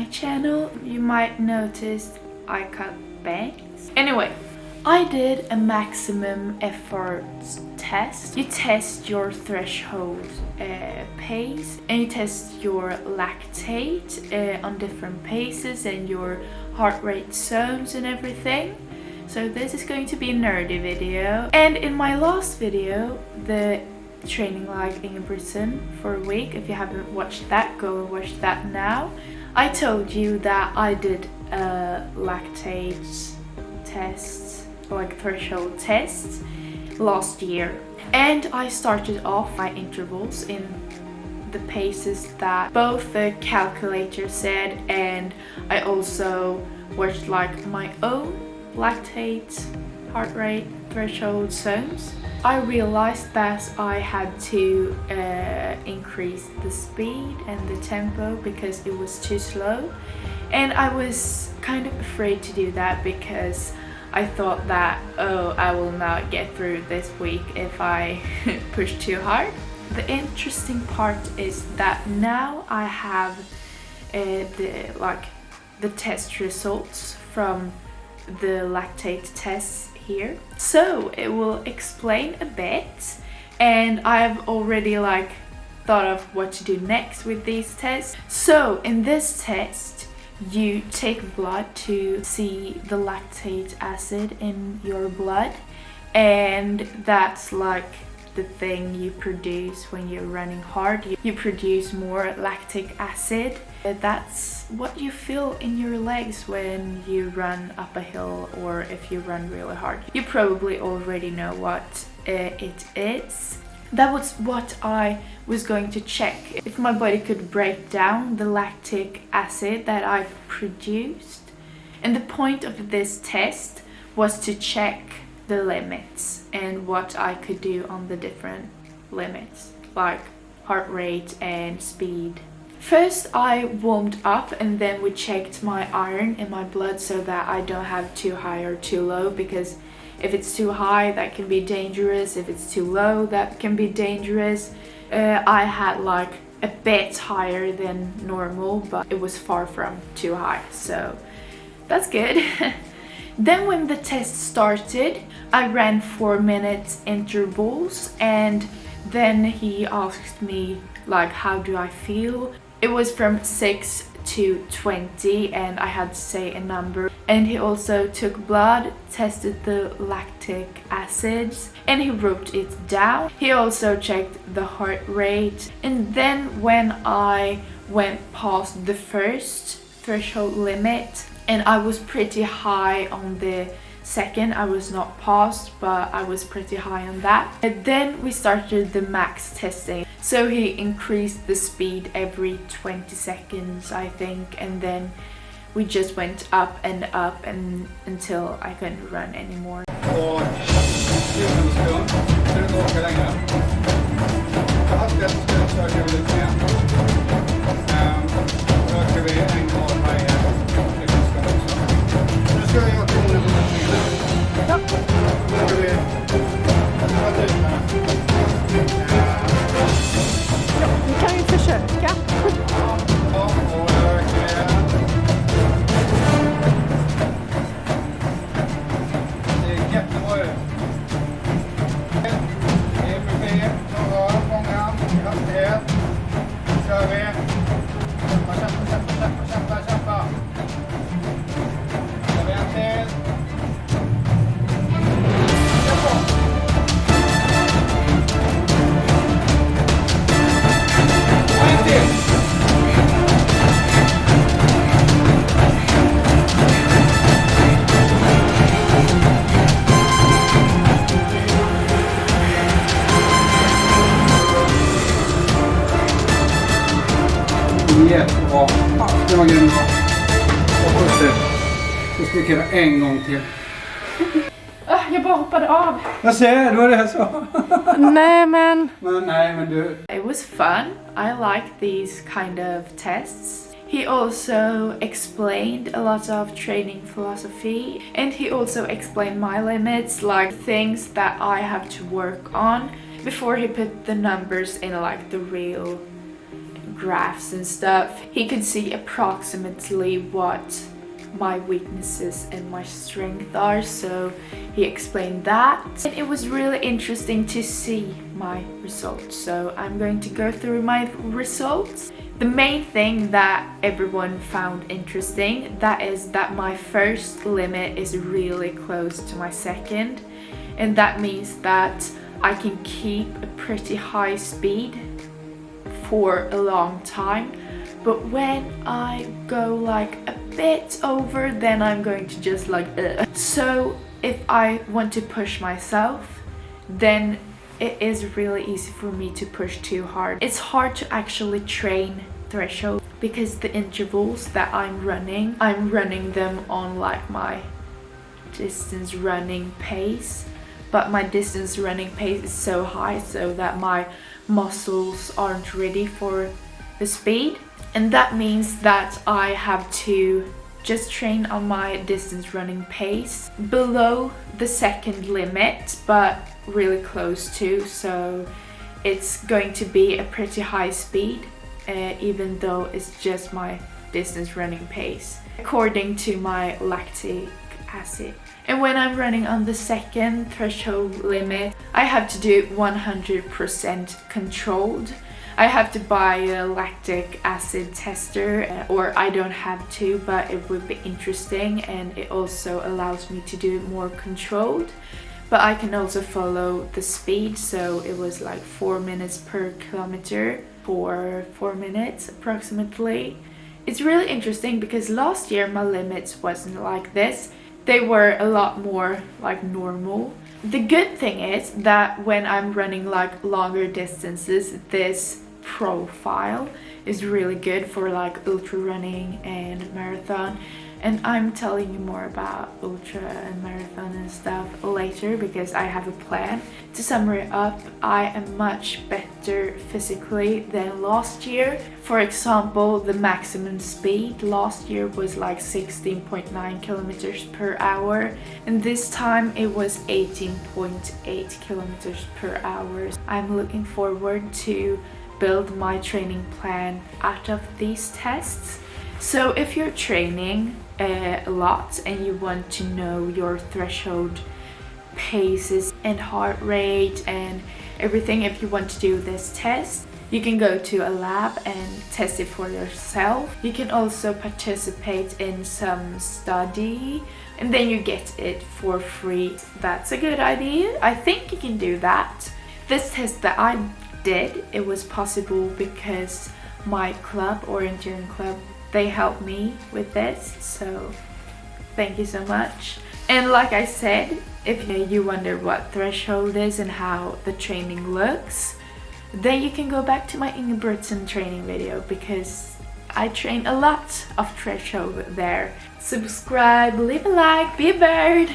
my channel, you might notice I cut bangs. Anyway, I did a maximum effort test. You test your threshold pace and you test your lactate on different paces and your heart rate zones and everything. So this is going to be a nerdy video. And in my last video, the training like Ingebrigtsen for a week, if you haven't watched that, go and watch that now. I told you that I did a lactate test, like threshold test, last year. And I started off my intervals in the paces that both the calculator said, and I also watched like my own lactate, heart rate, threshold zones. I realized that I had to increase the speed and the tempo because it was too slow, and I was kind of afraid to do that because I thought that, oh, I will not get through this week if I push too hard. The interesting part is that now I have the test results from the lactate tests here, so it will explain a bit, and I've already thought of what to do next with these tests. So in this test you take blood to see the lactate acid in your blood, and that's like the thing you produce when you're running hard. You produce more lactic acid. That's what you feel in your legs when you run up a hill or if you run really hard. You probably already know what it is. That was what I was going to check, if my body could break down the lactic acid that I produced. And the point of this test was to check the limits and what I could do on the different limits, like heart rate and speed. First I warmed up, and then we checked my iron in my blood so that I don't have too high or too low, because if it's too high that can be dangerous, if it's too low that can be dangerous. I had like a bit higher than normal, but it was far from too high, so that's good. Then when the test started, I ran 4-minute intervals, and then he asked me like, how do I feel? It was from 6 to 20 and I had to say a number. And he also took blood, tested the lactic acids, and he wrote it down. He also checked the heart rate. And then when I went past the first threshold limit, and I was pretty high on the second, I was not passed, but I was pretty high on that. And then we started the max testing. So he increased the speed every 20 seconds, I think, and then we just went up and until I couldn't run anymore. Jättebra. Det var grym bra. Och så ska vi göra en gång till. Jag bara hoppade av. Jag ser, då är det så. Nej men du. It was fun. I like these kind of tests. He also explained a lot of training philosophy, and he also explained my limits, like things that I have to work on before he put the numbers in like the real graphs and stuff, he could see approximately what my weaknesses and my strength are, so he explained that. And it was really interesting to see my results, so I'm going to go through my results. The main thing that everyone found interesting, that is that my first limit is really close to my second, and that means that I can keep a pretty high speed for a long time. But when I go like a bit over, then I'm going to just like So if I want to push myself, then it is really easy for me to push too hard. It's hard to actually train threshold because the intervals that I'm running them on like my distance running pace, but my distance running pace is so high so that my muscles aren't ready for the speed. And that means that I have to just train on my distance running pace below the second limit, but really close to, so it's going to be a pretty high speed, even though it's just my distance running pace, according to my lactic acid. And when I'm running on the second threshold limit, I have to do 100% controlled. I have to buy a lactic acid tester, or I don't have to, but it would be interesting, and it also allows me to do it more controlled. But I can also follow the speed, so it was like 4 minutes per kilometer for 4 minutes approximately. It's really interesting because last year my limits wasn't like this. They were a lot more like normal. The good thing is that when I'm running like longer distances, this profile is really good for like ultra running and marathon. And I'm telling you more about ultra and marathon and stuff later because I have a plan. To sum it up, I am much better physically than last year. For example, the maximum speed last year was like 16.9 kilometers per hour, and this time it was 18.8 kilometers per hour. I'm looking forward to build my training plan out of these tests. So if you're training a lot and you want to know your threshold paces and heart rate and everything, if you want to do this test, you can go to a lab and test it for yourself. You can also participate in some study and then you get it for free. That's a good idea. I think you can do that. This test that I did, it was possible because my club, Orienteering Club, they helped me with this, so thank you so much. And like I said, if you wonder what threshold is and how the training looks, then you can go back to my Ingebrigtsen training video because I train a lot of threshold there. Subscribe, leave a like, be a bird!